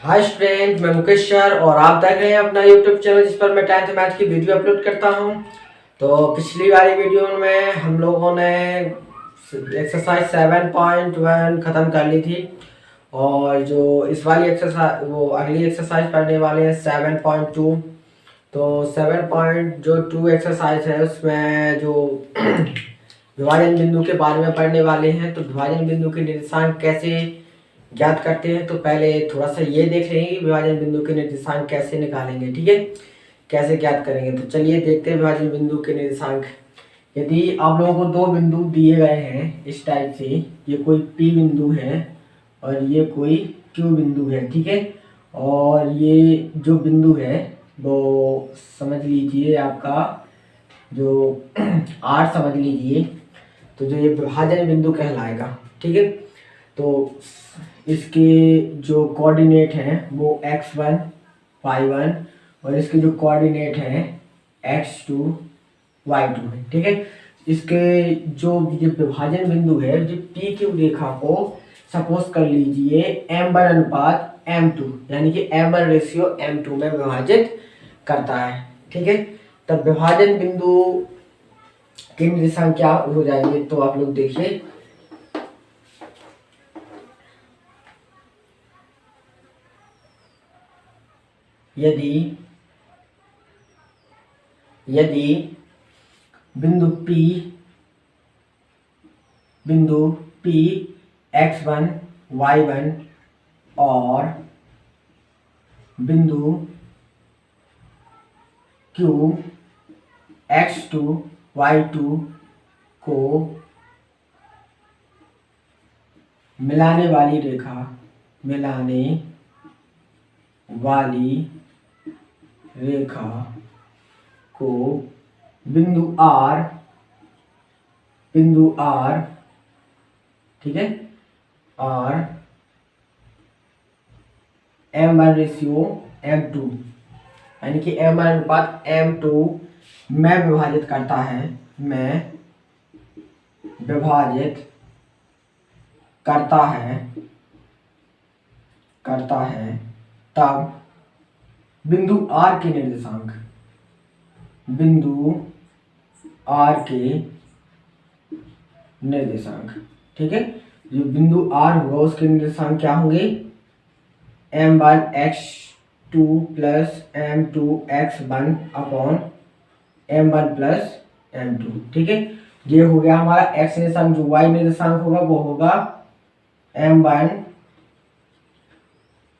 Hi student, मैं Mukesh sir और आप देख रहे हैं अपना यूट्यूब चैनल जिस पर मैं 10th मैथ की वीडियो अपलोड करता हूं। तो पिछली वाली वीडियो में हम लोगों ने एक्सरसाइज 7.1 ख़त्म कर ली थी और जो इस वाली एक्सरसाइज वो अगली एक्सरसाइज पढ़ने वाले हैं 7.2। तो 7.2 एक्सरसाइज है, उसमें जो विभाजन बिंदु के बारे में पढ़ने वाले हैं। तो विभाजन बिंदु के निर्देशांक कैसे ज्ञात करते हैं, तो पहले थोड़ा सा ये देख लेंगे कि विभाजन बिंदु के निर्देशांक कैसे निकालेंगे। ठीक है, कैसे ज्ञात करेंगे, तो चलिए देखते हैं विभाजन बिंदु के निर्देशांक। यदि आप लोगों को दो बिंदु दिए गए हैं इस टाइप से, ये कोई P बिंदु है और ये कोई Q बिंदु है, ठीक है। और ये जो बिंदु है वो समझ लीजिए आपका जो R समझ लीजिए, तो जो ये विभाजन बिंदु कहलाएगा, ठीक है। तो इसके जो कोऑर्डिनेट हैं वो x1 y1 और इसके जो कोऑर्डिनेट हैं x2 y2 है, ठीक है। इसके जो ये विभाजन बिंदु है, जो पी क्यू रेखा को सपोज कर लीजिए m1 अनुपात m2 यानी कि m1 रेशियो m2 में विभाजित करता है, ठीक है। तब विभाजन बिंदु के निर्देशांक क्या हो जाएंगे, तो आप लोग देखिए। यदि बिंदु P x1 y1 और बिंदु Q x2 y2 को मिलाने वाली रेखा को बिंदु R, ठीक है, और m1 रेशियो m2 यानी कि m1 अनुपात m2 में विभाजित करता है, तब बिंदु R के निर्देशांक, ठीक है। जो बिंदु R होगा उसके निर्देशांक क्या होंगे, m1 x2 plus m2 x1 upon m1 plus m2, ठीक है। ये हो गया हमारा x निर्देशांक। जो y निर्देशांक होगा वो होगा m1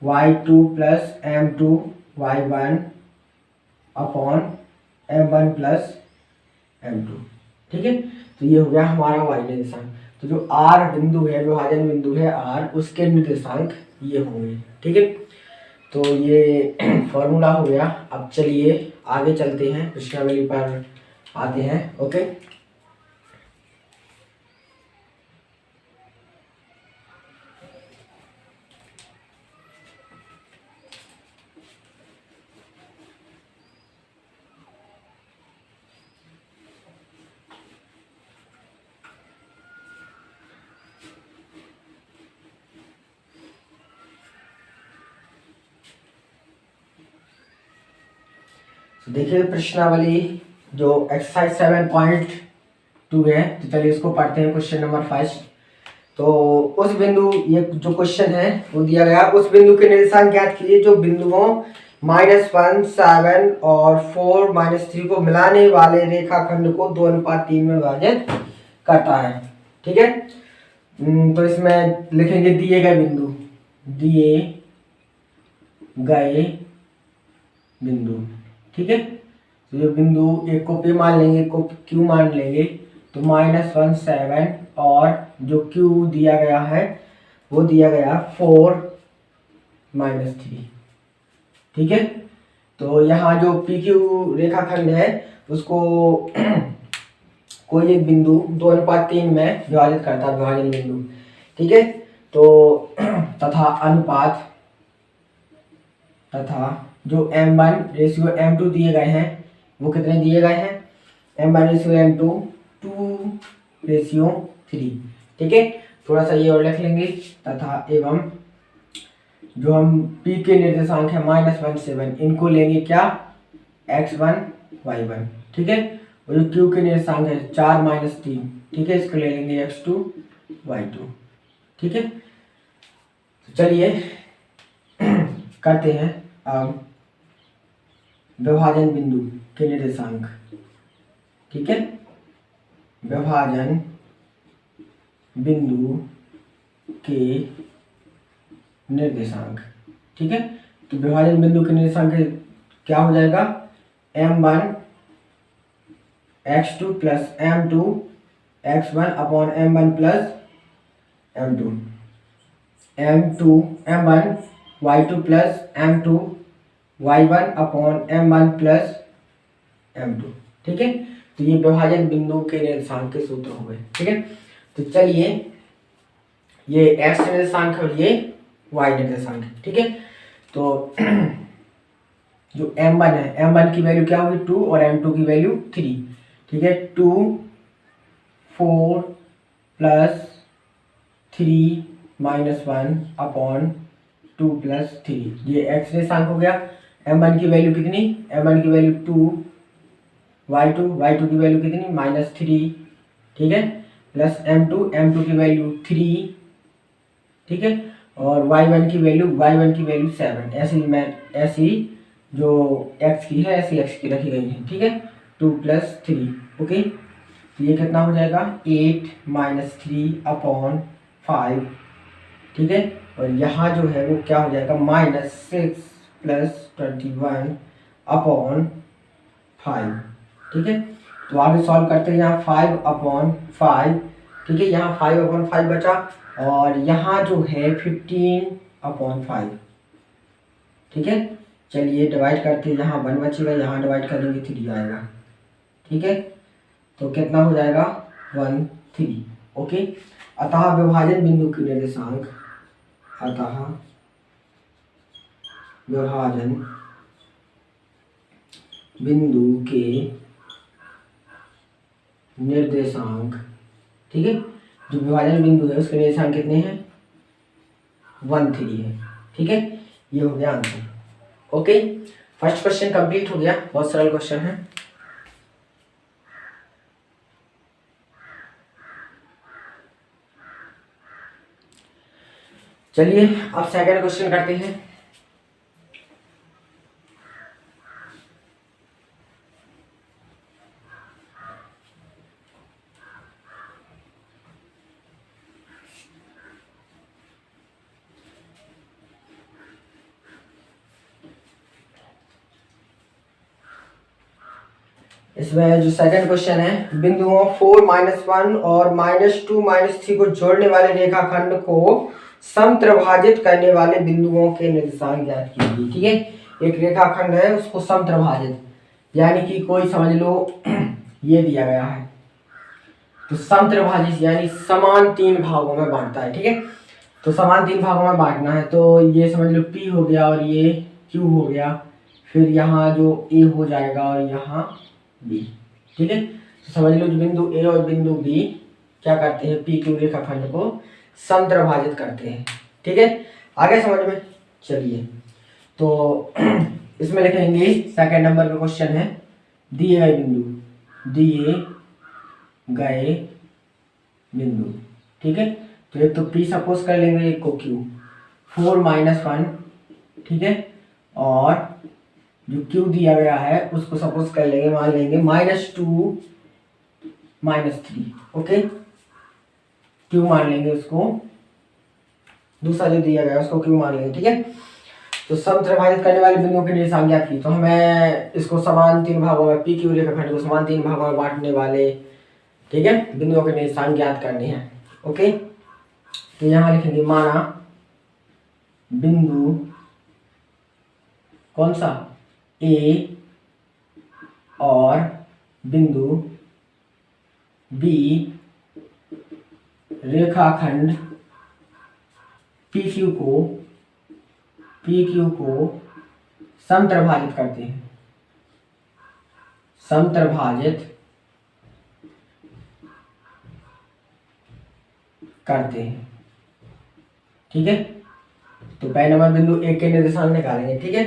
y2 plus m2 y1 upon m1 plus m2, ठीक है। तो ये हो गया हमारा y निर्देशांक। तो जो R बिंदु है, विभाजन बिंदु है R, उसके निर्देशांक ये होंगे, ठीक है। तो ये फॉर्मूला हो गया। अब चलिए आगे चलते हैं, प्रश्नावली पर आते हैं। ओके, तो देखिए प्रश्नावली जो एक्सरसाइज 7.2 है, तो चलिए इसको पढ़ते हैं। Question number 5। तो उस बिंदु, ये जो क्वेश्चन है वो दिया गया, उस बिंदु के निर्देशांक ज्ञात कीजिए जो बिंदुओं -1 7 और 4 -3 को मिलाने वाले रेखाखंड को 2:3 में विभाजित करता है, ठीक है। तो इसमें लिखेंगे दिए गए बिंदु, ठीक है। तो ये बिंदु एक को P मान लेंगे, एक को Q मान लेंगे। तो -1 7 और जो Q दिया गया है वो दिया गया 4 -3, ठीक है। तो यहाँ जो PQ रेखाखंड है उसको कोई एक बिंदु 2:3 में विभाजित करता है, विभाजन बिंदु, ठीक है। तो तथा जो m1 रेशियो m2 दिए गए हैं वो कितने दिए गए हैं, m1 रेशियो m2 2:3, ठीक है। थोड़ा सा ये और लिख लेंगे, तथा एवं जो हम P के निर्देशांक है -1 7, इनको लेंगे क्या x1 y1, ठीक है। और जो Q के निर्देशांक है 4 -3, ठीक है, इसको ले लेंगे x2 y2, ठीक है। तो चलिए करते हैं अब विभाजन बिंदु के निर्देशांक, ठीक है। विभाजन बिंदु के निर्देशांक, ठीक है। तो विभाजन बिंदु के निर्देशांक क्या हो जाएगा, m1 x2 plus m2 x1 upon m1 plus m2, m1 y2 plus m2 y1 upon m1 plus m2, ठीक है। तो ये विभाजन बिंदु के निर्देशांक के सूत्र हो गए, ठीक है। तो चलिए ये x निर्देशांक है और ये y निर्देशांक है, ठीक है। तो जो m1 है, m1 की वैल्यू क्या होगी 2 और m2 की वैल्यू 3, ठीक है। 2 4 प्लस 3 -1 अपॉन 2 प्लस 3, ये x निर्देशांक हो गया। m1 की वैल्यू कितनी, m1 की वैल्यू 2, y2 की वैल्यू कितनी -3, ठीक है, प्लस m2 की वैल्यू 3, ठीक है, और y1 की वैल्यू 7। ऐसी जो x की है ऐसी x की रखी गई है, ठीक है। 2 + 3, ओके। तो ये कितना हो जाएगा 8 - 3 अपॉन 5, ठीक है। और यहाँ जो है वो क्या हो जाएगा -6 + 21 अपॉन 5, ठीक है। तो आगे सॉल्व करते हैं, यहाँ 5/5, ठीक है, यहाँ 5/5 बचा और यहाँ जो है 15/5, ठीक है। चलिए डिवाइड करते हैं, यहाँ 1 बचेगा, यहाँ डिवाइड करेंगे 3 आएगा, ठीक है। तो कितना हो जाएगा 1 3, ओके। अतः विभाजन बिंदु के निर्देशांक, अतः विभाजन बिंदु के निर्देशांक, ठीक है, जो विभाजन बिंदु है उसके निर्देशांक कितने हैं 1 3 है, ठीक है। ये हो गया answer, okay. First question complete हो गया, बहुत सरल क्वेश्चन है। चलिए अब सेकंड क्वेश्चन करते हैं। इसमें जो सेकंड क्वेश्चन है, बिंदुओं 4 -1 और -2 -3 को जोड़ने वाले रेखाखंड को समत्रिभाजित करने वाले बिंदुओं के निर्देशांक ज्ञात कीजिए, ठीक है। एक रेखाखंड है उसको समत्रिभाजित, यानी कि कोई समझ लो ये दिया गया है, तो समत्रिभाजित यानी समान 3 भागों में बांटता है, ठीक है। तो समान 3 भागों में बांटना है, तो ये समझ लो P हो गया और ये Q हो गया, फिर यहाँ जो A हो जाएगा और यहाँ B, ठीक है। तो समझ लो जो बिंदु A और बिंदु B क्या करते हैं, PQ रेखाखंड को समत्रिभाजित करते हैं, ठीक है। आगे समझ में, चलिए तो इसमें लिखेंगे सेकंड नंबर का क्वेश्चन है, दिए गए बिंदु, ठीक है। तो एक तो P सपोज कर लेंगे, एक को Q, 4 -1, ठीक है, और जो Q दिया गया है उसको सपोज कर लेंगे, मान लेंगे -2 -3, ओके। Q मान लेंगे उसको, दूसरा जो दिया गया है उसको Q मान लेंगे, ठीक है। तो समत्रिभाजित करने वाले बिंदुओं के निर्देशांक ज्ञात की, तो हमें इसको समान 3 भागों में, PQ रेखाखंड को समान 3 भागों में बांटने वाले, ठीक है, बिंदुओं के निर्देशांक ज्ञात करने हैं, ओके। तो यहाँ लिखेंगे, माना बिंदु कौन सा A और बिंदु B रेखाखंड PQ को समत्रिभाजित करते हैं, समत्रिभाजित करते हैं, ठीक है। तो पहले नंबर बिंदु ए के निर्देशांक निकालेंगे, ठीक है।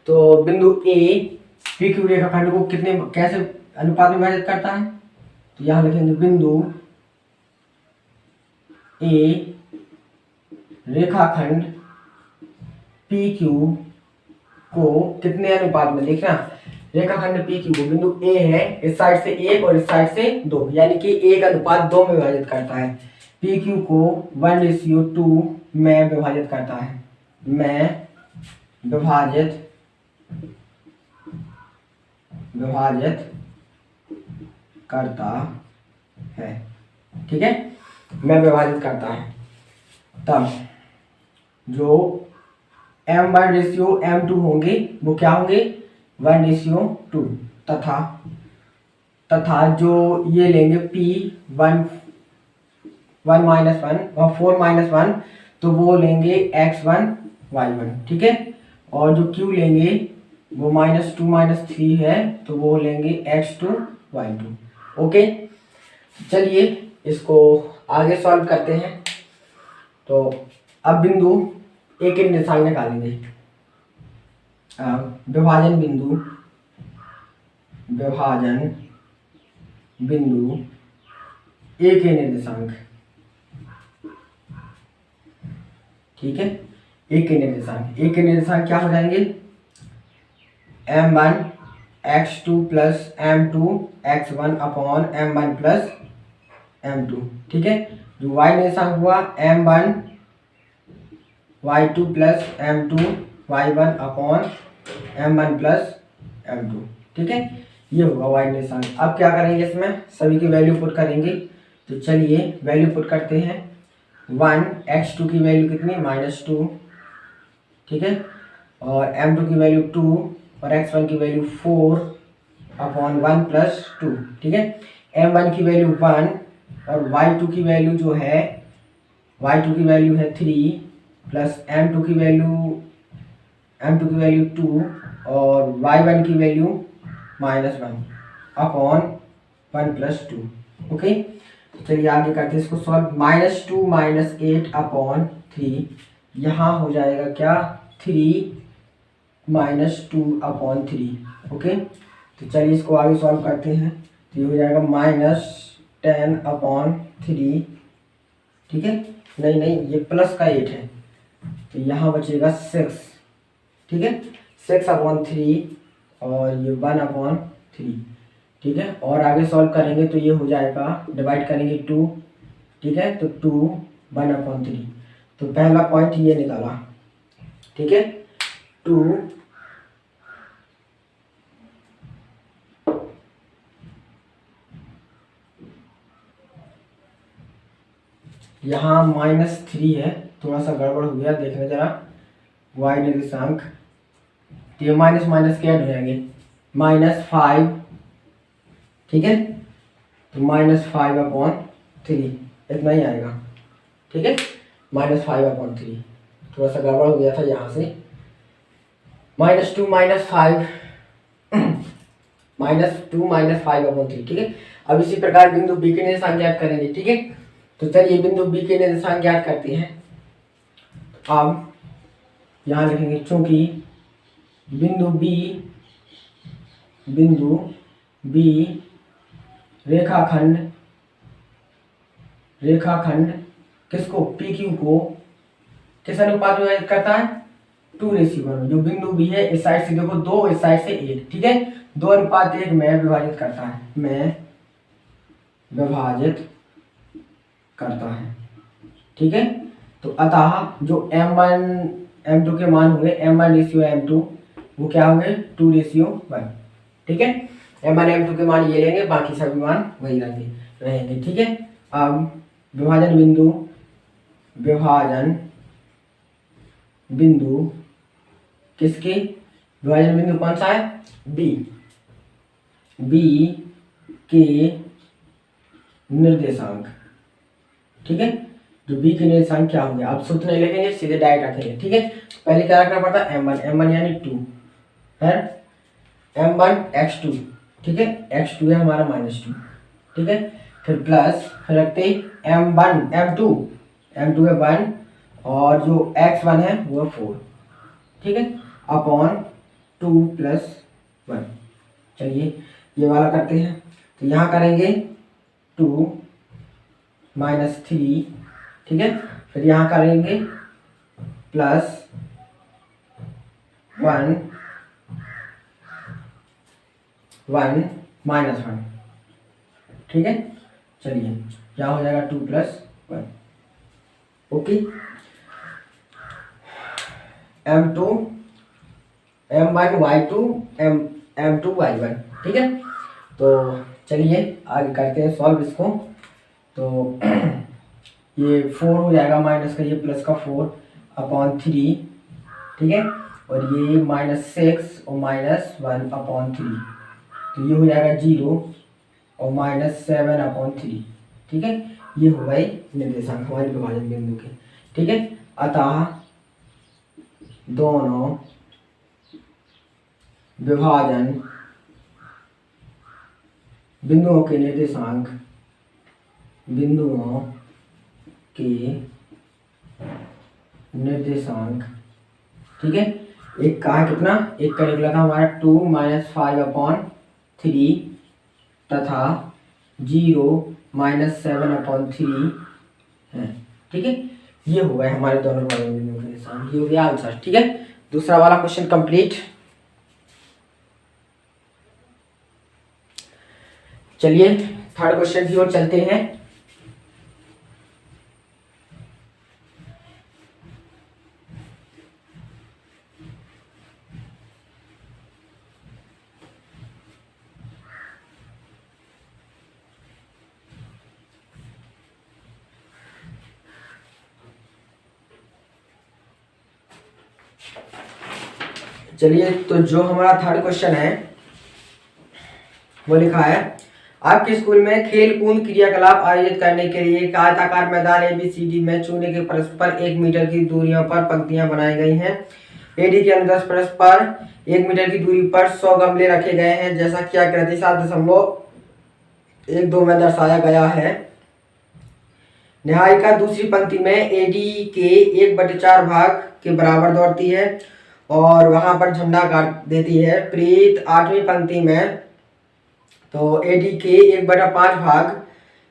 तो बिंदु ए पी क्यू रेखाखंड को कितने कैसे अनुपात में विभाजित करता है, तो यहाँ लिखेंगे बिंदु ए रेखाखंड पी क्यू को कितने अनुपात में, देखना रेखाखंड पी क्यू को बिंदु ए है, इस साइड से 1 और इस साइड से 2, यानी कि 1:2 में विभाजित करता है। पी क्यू को 1:2 में विभाजित करता है, में विभाजित करता है, ठीक है, में विभाजित करता है। तब जो m1 रेशियो m2 होंगे वो क्या होंगे, 1:2, तथा जो ये लेंगे p1 1 और 4 तो वो लेंगे x1 y1, ठीक है। और जो q लेंगे वो -2 3 है, तो वो लेंगे x2 y2। ओके, चलिए इसको आगे सॉल्व करते हैं। तो अब बिंदु ए के निर्देशांक निकालेंगे। विभाजन बिंदु ए के निर्देशांक, ठीक है। ए के निर्देशांक क्या हो जाएंगे, m1 x2 plus m2 x1 upon m1 plus m2, ठीक है। जो y निर्देशांक हुआ m1 y2 plus m2 y1 upon m1 plus m2, ठीक है, ये होगा y निर्देशांक। अब क्या करेंगे, इसमें सभी की वैल्यू पुट करेंगे। तो चलिए वैल्यू पुट करते हैं। 1 x2 की वैल्यू कितनी, -2, ठीक है, और m2 की वैल्यू 2 और x1 की वैल्यू 4 अपॉन 1 प्लस 2, ठीक है। m1 की वैल्यू 1 और y2 की वैल्यू जो है, y2 की वैल्यू है 3 प्लस m2 की वैल्यू 2 और y1 की वैल्यू -1 अपॉन 1 प्लस 2। ओके, चलिए आगे करते हैं इसको सॉल्व। -2 -8 अपॉन 3, यहाँ हो जाएगा क्या, 3 -2 अपॉन 3। ओके, तो चलिए इसको आगे सॉल्व करते हैं। तो ये हो जाएगा -10 अपॉन 3, ठीक है, नहीं ये प्लस का 8 है, तो यहाँ बचेगा 6, ठीक है, 6 अपॉन 3 और ये 1 अपॉन 3, ठीक है। और आगे सॉल्व करेंगे तो ये हो जाएगा, डिवाइड करेंगे 2, ठीक है, तो 2 1 अपॉन 3। तो पहला पॉइंट ये निकाला, ठीक है, 2 यहाँ -3 है, थोड़ा सा गड़बड़ हो गया, देखना जरा y निर्देशांक, तो ये माइनस के ऐड हो जाएंगे, -5, ठीक है, तो -5 अपॉन 3 इतना ही आएगा, ठीक है, -5 अपॉन 3, थोड़ा सा गड़बड़ हो गया था यहाँ से, -2 -5 -5 अपॉन 3, ठीक है। अब इसी प्रकार बिंदु बी के निर्देशांक ज्ञात करेंगे, ठीक है। तो चलिए बिंदु बी के निर्देशांक ज्ञात करते हैं। अब यहाँ लिखेंगे, चूंकि बिंदु बी रेखाखंड किसको, पी क्यू को किस अनुपात में विभाजित करता है, 2:1। जो बिंदु बी है, इस साइड से देखो 2, इस साइड से 1, ठीक है, 2:1 में विभाजित करता है, ठीक है। तो अतः जो m1 m2 के मान हुए, m1:m2 वो क्या होंगे, 2:1, ठीक है। m1 m2 के मान ये लेंगे, बाकी सभी मान वही रहेंगे, ठीक है। अब विभाजन बिंदु किसके, विभाजन बिंदु कौन सा है, बी के निर्देशांक, ठीक है। जो बी के निर्देशांक क्या होंगे, आप सूत्र नहीं लिखेंगे, सीधे डायरेक्ट रखेंगे, ठीक है। पहले क्या रखना पड़ता है, m1 यानी 2, फिर m1 x2, ठीक है, x2 है हमारा -2, ठीक है, फिर प्लस, फिर रखते m1 m2 है 1 और जो x1 है वो 4, ठीक है, अपॉन 2 + 1। चलिए ये वाला करते हैं, तो यहाँ करेंगे 2 - 3, ठीक है, फिर यहाँ करेंगे +1 1 -1, ठीक है। चलिए यहाँ हो जाएगा 2 + 1, okay. m2 m1 y2 m2 y1, ठीक है। तो चलिए आगे करते हैं सॉल्व इसको। तो ये 4 हो जाएगा माइनस का, ये प्लस का 4 अपॉन 3, ठीक है, और ये -6 और -1 अपॉन 3, तो ये हो जाएगा 0 और -7 अपॉन 3, ठीक है। ये हो गई निर्देशांक हमारे विभाजन बिंदु के, ठीक है। अतः दोनों विभाजन बिंदुओं के निर्देशांक ठीक है। एक का है कितना, एक का निकला था हमारा 2 - 5 अपॉन 3 तथा 0 - 7 अपॉन 3 है, ठीक है। ये हो गए हमारे दोनों विभाजन बिंदुओं के निर्देशांक, ये हो गया आंसर, ठीक है। दूसरा वाला क्वेश्चन कंप्लीट। चलिए थर्ड क्वेश्चन की ओर चलते हैं। चलिए तो जो हमारा थर्ड क्वेश्चन है वो लिखा है, आपके स्कूल में खेल कूद क्रियाकलाप आयोजित करने के लिए एक आयताकार मैदान ABCD में चूने के परस्पर 1 मीटर की दूरियों पर पंक्तियां बनाई गई हैं। AD के अंदर परस्पर 1 मीटर की दूरी पर 100 गमले रखे गए हैं, जैसा कि आकृति 7.12 में दर्शाया गया है। निहारिका दूसरी पंक्ति में AD के 1/4 भाग के बराबर दौड़ती है और वहां पर झंडा काट देती है। प्रीत 8वीं पंक्ति में तो AD के 1/5 भाग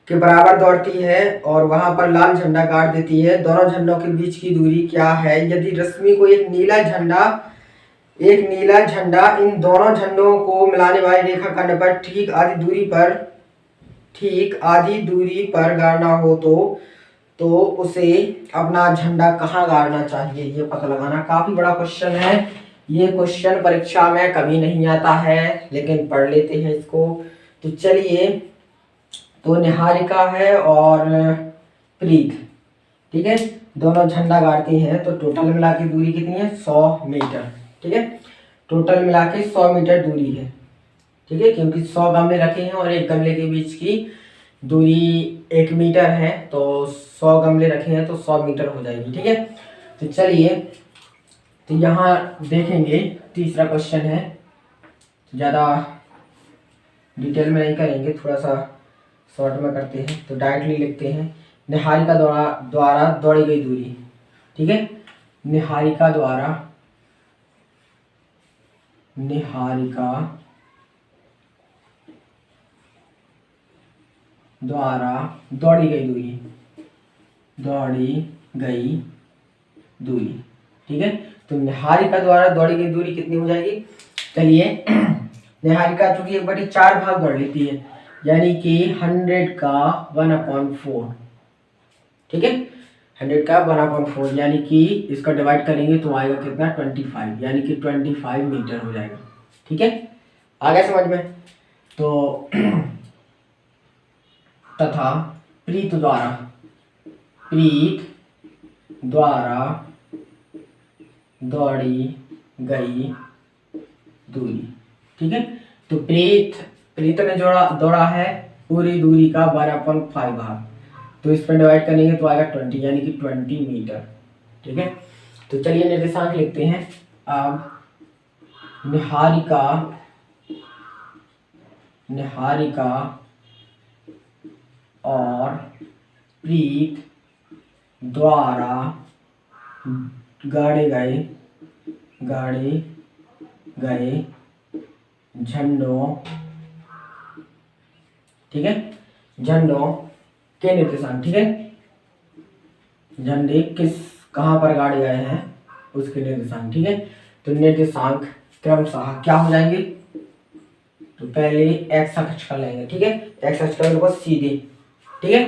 के बराबर दौड़ती है और वहां पर लाल झंडा काट देती है। दोनों झंडों के बीच की दूरी क्या है? यदि रश्मि को एक नीला झंडा इन दोनों झंडों को मिलाने वाली रेखाखंड पर ठीक आधी दूरी पर गाड़ना हो तो उसे अपना झंडा कहाँ गाड़ना चाहिए, ये पता लगाना। काफी बड़ा क्वेश्चन है ये, क्वेश्चन परीक्षा में कभी नहीं आता है, लेकिन पढ़ लेते हैं इसको। तो चलिए, तो निहारिका है और प्रीत, ठीक है, दोनों झंडा गाड़ती हैं, तो टोटल मिला के दूरी कितनी है? 100 मीटर, ठीक है। टोटल मिला के 100 मीटर दूरी है, ठीक है, क्योंकि 100 गमले रखे हैं और एक गमले के बीच की दूरी 1 मीटर है, तो 100 गमले रखे हैं तो 100 मीटर हो जाएगी, ठीक है। तो चलिए, तो यहाँ देखेंगे तीसरा क्वेश्चन है, ज़्यादा डिटेल में नहीं करेंगे, थोड़ा सा शॉर्ट में करते हैं। तो डायरेक्टली लिखते हैं, निहारिका द्वारा दौड़ी गई दूरी, ठीक है। निहारिका द्वारा दौड़ी गई दूरी, ठीक है। तो निहारिका द्वारा दौड़ी गई दूरी कितनी हो जाएगी? चलिए, निहारिका चूंकि 1/4 भाग दौड़ लेती है, यानी कि 100 का 1/4, ठीक है, 100 का 1/4, यानी कि इसका डिवाइड करेंगे तो आएगा कितना? 25, यानी कि 25 मीटर हो जाएगा, ठीक है। आ गया समझ में? तो तथा प्रीत द्वारा दौड़ी गई दूरी, ठीक है। तो प्रीत ने दौड़ा है पूरी दूरी का 1/5 भाग, तो इस पर डिवाइड करेंगे तो आएगा 20, यानी कि 20 मीटर, ठीक है। तो चलिए निर्देशांक लिखते हैं। अब निहारिका और प्रीत द्वारा गाड़े गए झंडों, ठीक है, झंडों के निर्देशांक, ठीक है, झंडे किस कहाँ पर गाड़े गए हैं उसके निर्देशांक, ठीक है। तो निर्देशांक क्रमशः क्या हो जाएंगे, तो पहले एक्स अक्ष का लेंगे, ठीक है, एक्स अक्ष का बिल्कुल सीधे, ठीक है।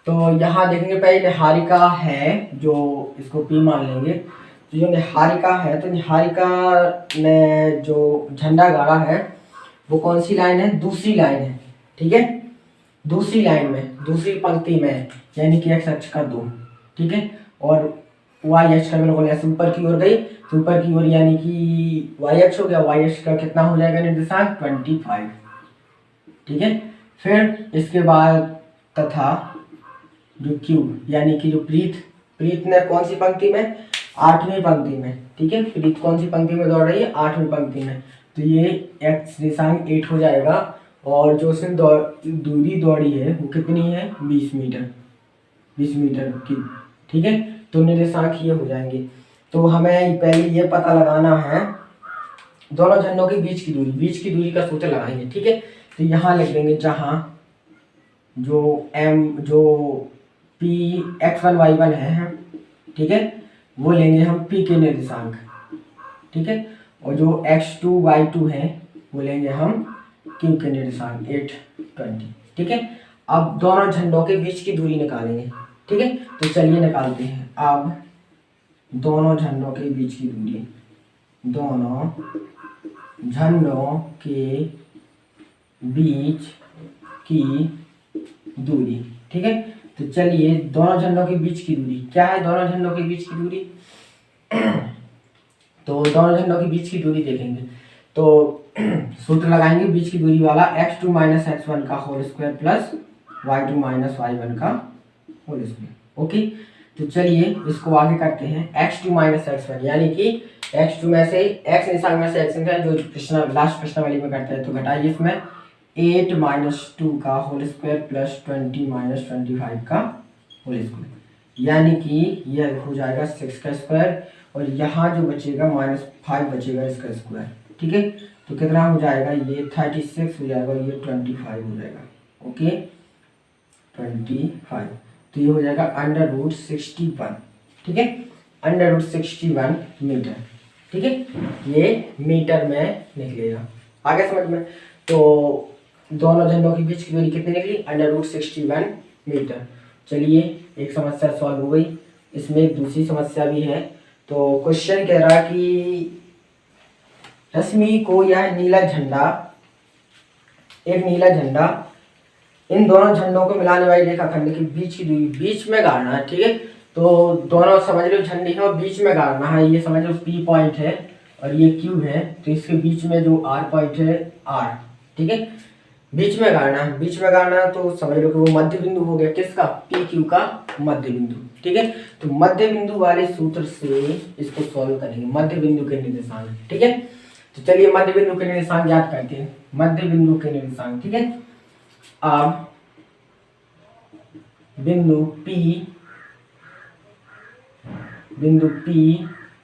तो यहाँ देखेंगे पहले निहारिका है, जो इसको पी मान लेंगे। तो जो निहारिका है, तो निहारिका ने जो झंडा गाड़ा है वो कौन सी लाइन है, दूसरी लाइन है, ठीक है, दूसरी लाइन में, दूसरी पंक्ति में, यानी कि एक्स अक्ष का 2, ठीक है। और वाई अक्ष का बिल्कुल ऐसे ऊपर की ओर गई, तो ऊपर की ओर यानी कि वाई अक्ष हो गया, वाई अक्ष का कितना हो जाएगा निर्देशांक 25, ठीक है। फिर इसके बाद तथा जो क्यू यानी कि जो प्रीत ने कौन सी पंक्ति में, 8वीं पंक्ति में, ठीक है, प्रीत कौन सी पंक्ति में दौड़ रही है, 8वीं पंक्ति में, तो ये एक्स निर्देशांक 8 हो जाएगा। और जो उसने दूरी दौड़ी है वो कितनी है, 20 मीटर की, ठीक है। तो निर्देशांक ये हो जाएंगे। तो हमें पहले ये पता लगाना है दोनों झंडों के बीच की दूरी का सूत्र लगाएंगे, ठीक है। तो यहाँ लिख देंगे जहाँ जो पी x1 y1 है, ठीक है, वो लेंगे हम p के निर्देशांक, ठीक है। और जो x2 y2 है वो लेंगे हम q के निर्देशांक 8 20, ठीक है। अब दोनों झंडों के बीच की दूरी निकालेंगे, ठीक है। तो चलिए निकालते हैं। अब दोनों झंडों के बीच की दूरी, दोनों झंडों के बीच की दूरी, ठीक है। तो चलिए दोनों झंडों के बीच की दूरी क्या है, दोनों झंडों के बीच की दूरी तो दोनों झंडों के बीच की दूरी देखेंगे तो सूत्र लगाएंगे बीच की दूरी वाला, x2 माइनस x1 का whole square plus y2 minus y1 का होल स्क्वायर, ओके। तो चलिए इसको आगे करते हैं। x2 माइनस x1 यानी कि x2 में से x निर्देशांक में से x का जो प्रश्न लास्ट प्रश्नावली में करते हैं, तो घटाइए इसमें 8 माइनस 2 का होल स्क्वायर प्लस 20 माइनस 25 का होल स्क्वायर, यानी कि यह हो जाएगा 6 का स्क्वायर, और यहाँ जो बचेगा -5 बचेगा इसका स्क्वायर, ठीक है। तो कितना हो जाएगा, ये 36 हो जाएगा, ये 25 हो जाएगा, ओके 25। तो ये हो जाएगा √61, ठीक है, √61 मीटर, ठीक है, ये मीटर में निकलेगा। आगे समझ में। तो दोनों झंडों के बीच की दूरी कितनी निकली, √61 मीटर। चलिए एक समस्या सॉल्व हो गई। इसमें एक दूसरी समस्या भी है। तो क्वेश्चन कह रहा कि रश्मि को यह नीला झंडा, एक नीला झंडा इन दोनों झंडों को मिलाने वाली रेखाखंड के बीच की दूरी बीच में गाड़ना है, ठीक है। तो दोनों समझ लो झंडे हैं और बीच में गाड़ना है, ये समझ लो P पॉइंट है और ये Q है, तो इसके बीच में जो R पॉइंट है R, ठीक है, बीच में गाड़ना है, बीच में गाड़ना है। तो समझ लो कि वो मध्य बिंदु हो गया, किसका, PQ का मध्य बिंदु, ठीक है। तो मध्य बिंदु वाले सूत्र से इसको सॉल्व करेंगे, मध्य बिंदु के निर्देशांक, ठीक है। तो चलिए मध्य बिंदु के निर्देशांक याद करते हैं, मध्य बिंदु के निर्देशांक, ठीक है। अब बिंदु P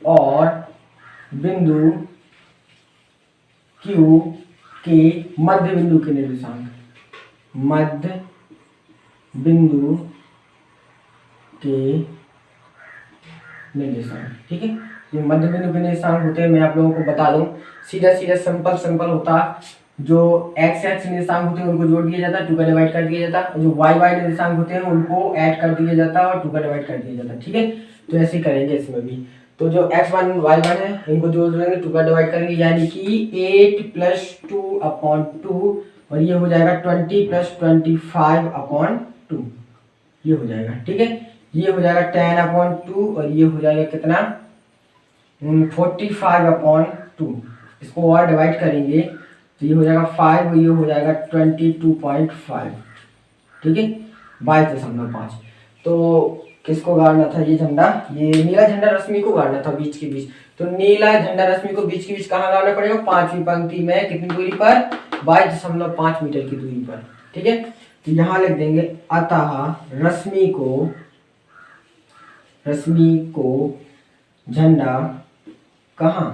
और बिंदु Q के मध्य बिंदु के निर्देशांक, मध्य बिंदु के निर्देशांक, ठीक है। ये मध्य बिंदु के निर्देशांक होते हैं, मैं आप लोगों को बता दूं, सीधा सिंपल होता, जो x निर्देशांक होते हैं उनको जोड़ दिया जाता है, 2 का डिवाइड कर दिया जाता है, जो y निर्देशांक होते हैं उनको ऐड कर दिया जाता है और 2 का डिवाइड कर दिया जाता है, ठीक है। तो ऐसे करेंगे इसमें भी। तो जो x1 y1 है इनको जोड़ देंगे, 2 का डिवाइड करेंगे, यानी कि 8 + 2/2 और ये हो जाएगा 20 + 25/2, ये हो जाएगा, ठीक है। ये हो जाएगा 10/2 और ये हो जाएगा कितना, 45/2। इसको और डिवाइड करेंगे तो ये हो जाएगा 5 और ये हो जाएगा 22.5, ठीक है, 22.5। तो किसको गाड़ना था ये झंडा, ये नीला झंडा रश्मि को गाड़ना था बीच के बीच। तो नीला झंडा रश्मि को बीच के बीच कहाँ गाड़ना पड़ेगा, 5वीं पंक्ति में, कितनी दूरी पर, 22.5 मीटर की दूरी पर, ठीक है। तो यहाँ लिख देंगे अतः रश्मि को झंडा कहाँ,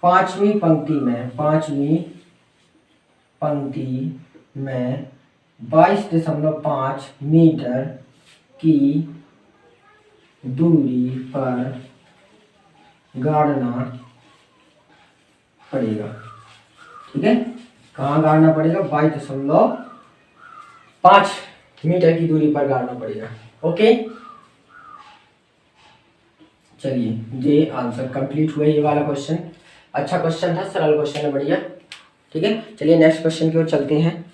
पांचवी पंक्ति में 22.5 मीटर की दूरी पर गाड़ना पड़ेगा। ठीक है, कहाँ गाड़ना पड़ेगा, 22.5 मीटर की दूरी पर गाड़ना पड़ेगा। ओके, चलिए ये आंसर कंप्लीट हुआ ये वाला क्वेश्चन। अच्छा क्वेश्चन था, सरल क्वेश्चन है, बढ़िया। ठीक है, चलिए नेक्स्ट क्वेश्चन की ओर चलते हैं।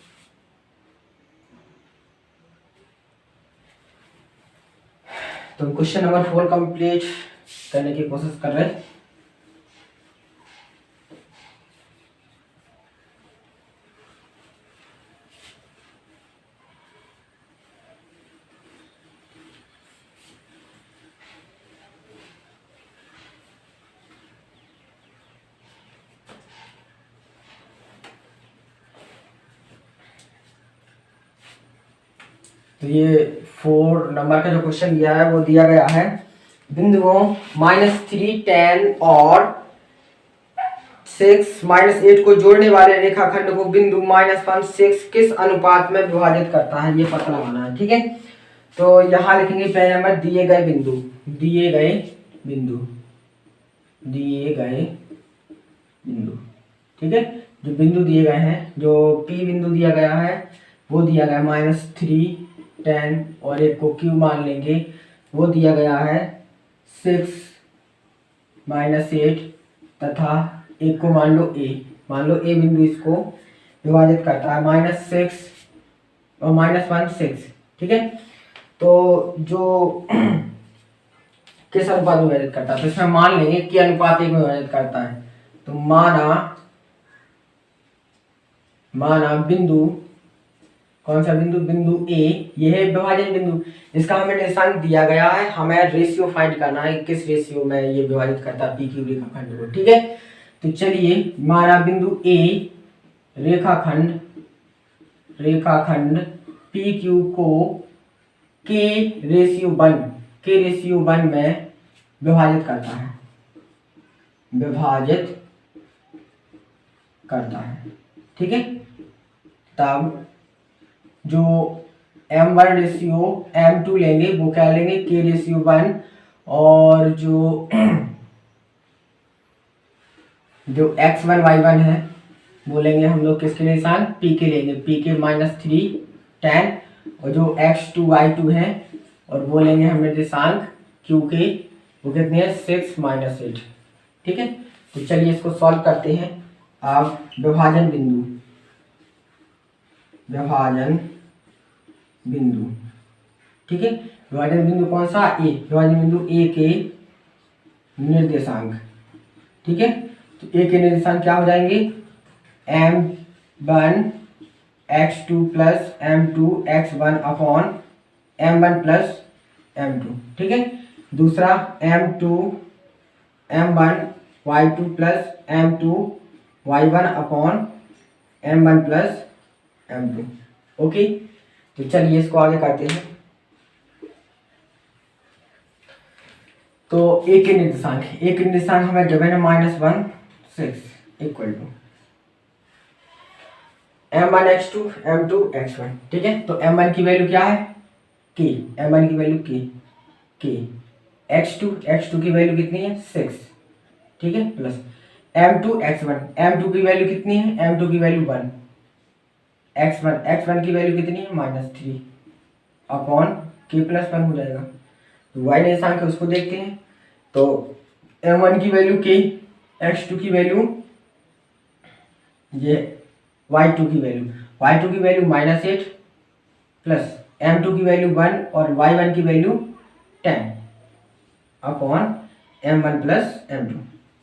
तो क्वेश्चन नंबर 4 कंप्लीट करने की कोशिश कर रहे हैं। तो ये 4 नंबर का जो क्वेश्चन दिया है वो दिया गया है बिंदुओं -3, 10 और 6, -8 को जोड़ने वाले रेखाखंड को बिंदु -1, 6 किस अनुपात में विभाजित करता है, ये पता लगाना है। ठीक है, तो यहाँ लिखेंगे पहले नंबर दिए गए बिंदु। ठीक है, जो बिंदु दिए गए हैं, जो P बिंदु दिया गया है वो दिया गया है -3, 10 और एक को Q मान लेंगे, वो दिया गया है 6, -8 तथा एक को मान लो A बिंदु इसको विभाजित करता है -6 और -1, 6। ठीक है, तो जो किस अनुपात में विभाजित करता है, तो इसमें मान लेंगे कि अनुपात 1 में विभाजित करता है। तो माना बिंदु, कौन सा बिंदु, बिंदु A, यह है विभाजन बिंदु, इसका हमें निशान दिया गया है, हमें रेशियो फाइंड करना है किस रेशियो में ये विभाजित करता है P Q रेखाखंड को। ठीक है, तो चलिए माना बिंदु A रेखाखंड PQ को K/1 में विभाजित करता है। ठीक है, तब जो M1 रेशियो M2 लेंगे वो क्या लेंगे, K/1, और जो X1 Y1 है वो लेंगे हम लोग किसके निशान, P के लेंगे, P के -3, 10, और जो X2 Y2 है और वो लेंगे हमने निर्देशांक Q के, वो कितने हैं, 6, -8। ठीक है, तो चलिए इसको सॉल्व करते हैं। अब विभाजन बिंदु। ठीक है, विभाजन बिंदु कौन सा, A, विभाजन बिंदु A के निर्देशांक। ठीक है, तो A के निर्देशांक क्या हो जाएंगे, M1 X2 plus M2 X1 upon M1 plus M2। ठीक है, दूसरा M1 Y2 plus M2 Y1 upon M1 plus M2। Okay, तो चलिए इसको आगे करते हैं। तो A के निर्देशांक हमें गिवन है -1, 6 equal to M1 X2 M2 X1। ठीक है, तो M1 की वैल्यू क्या है, K, M1 की वैल्यू K, X2 की वैल्यू कितनी है, 6। ठीक है, प्लस M2 X1, M2 की वैल्यू कितनी है, M2 की वैल्यू 1, X1 की वैल्यू कितनी है, -3 अपॉन K+1 हो जाएगा। तो Y निर्देशांक है उसको देखते हैं। तो M1 की वैल्यू K, X2 की वैल्यू, ये Y2 की वैल्यू -8 प्लस M2 की वैल्यू 1 और Y1 की value 10 upon M1 plus M2,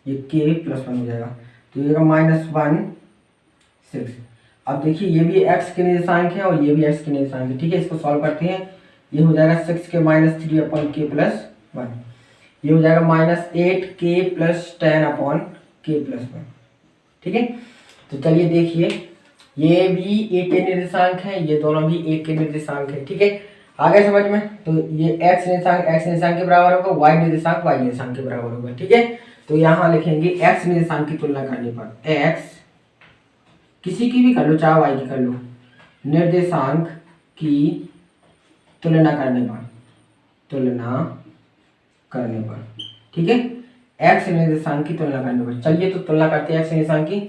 ये K+1 हो जाएगा। तो ये -1, 6। अब देखिए ये भी x के निर्देशांक है और ये भी x के निर्देशांक है। ठीक है, इसको सॉल्व करते हैं। ये हो जाएगा 6 के -3 अपॉन K+1, ये हो जाएगा -8 K+10 अपॉन K+1। ठीक है, तो चलिए देखिए ये भी a के निर्देशांक है, ये दोनों भी a के निर्देशांक है। ठीक है, आ गया समझ में? तो ये x निर्देशांक के बराबर होगा, y निर्देशांक के बराबर होगा। ठीक है, तो यहाँ लिखेंगे x निर्देशांक की तुलना करने पर, x किसी की भी कर लो, चाहे y की कर लो, निर्देशांक की तुलना करने पर, ठीक है, x निर्देशांक की तुलना करने पर। चलिए तो तुलना करते हैं x निर्देशांक की।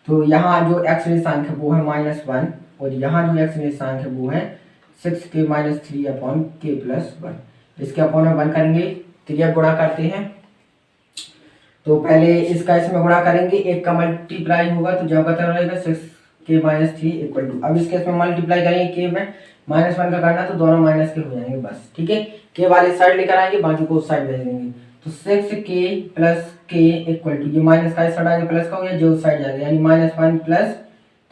तो यहाँ जो x निर्देशांक है वो है -1 और यहाँ जो x निर्देशांक है वो है 6k - 3/k+1। इसके अपॉन में 1 करेंगे, त्रिज्या गुणा करते हैं। तो पहले इसका इसमें गुणा करेंगे, एक का मल्टीप्लाई होगा तो जब पता रहेगा 6k - 3 = अब इसके इसमें मल्टीप्लाई करेंगे, के में -1 का करना तो दोनों माइनस के हो जाएंगे बस। ठीक है, के वाले साइड लेकर आएंगे, बाकी को उस साइड भेज देंगे। तो 6k + k = ये माइनस का इस साइड आएगा, प्लस का हो गया, जो उस साइड जाएगा, यानी -1 +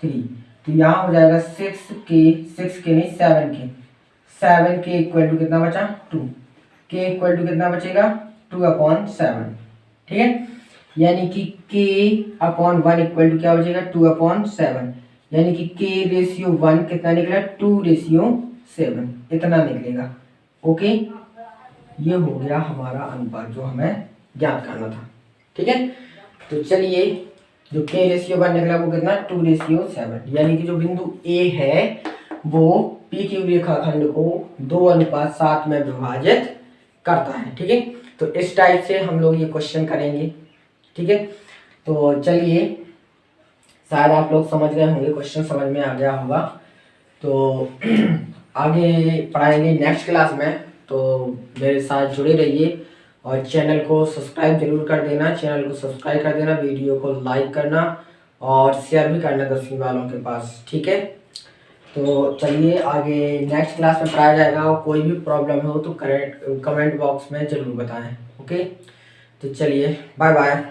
3। तो यहाँ हो जाएगा 6k नहीं 7k = कितना बचा 2, k = कितना बचेगा 2/7। ठीक है, यानी कि k/1 क्या बचेगा 2/7, यानी कि k/1 कितना निकला 2/7, इतना निकलेगा। ओके, ये हो गया हमारा अनुपात जो हमें ज्ञात करना था। ठीक है, तो चलिए जो k/1 निकला वो कितना 2/7, यानी कि जो बिंदु A है वो PQ रेखाखंड को 2:7 में विभाजित करता है। ठीक है, तो इस टाइप से हम लोग ये क्वेश्चन करेंगे। ठीक है, तो चलिए, शायद आप लोग समझ गए होंगे, क्वेश्चन समझ में आ गया होगा। तो आगे पढ़ाएंगे नेक्स्ट क्लास में, तो मेरे साथ जुड़े रहिए और चैनल को सब्सक्राइब जरूर कर देना, वीडियो को लाइक करना और शेयर भी करना 10वीं वालों के पास। ठीक है, तो चलिए आगे नेक्स्ट क्लास में पढ़ाया जाएगा, और कोई भी प्रॉब्लम हो तो कमेंट बॉक्स में ज़रूर बताएं। ओके, तो चलिए बाय बाय।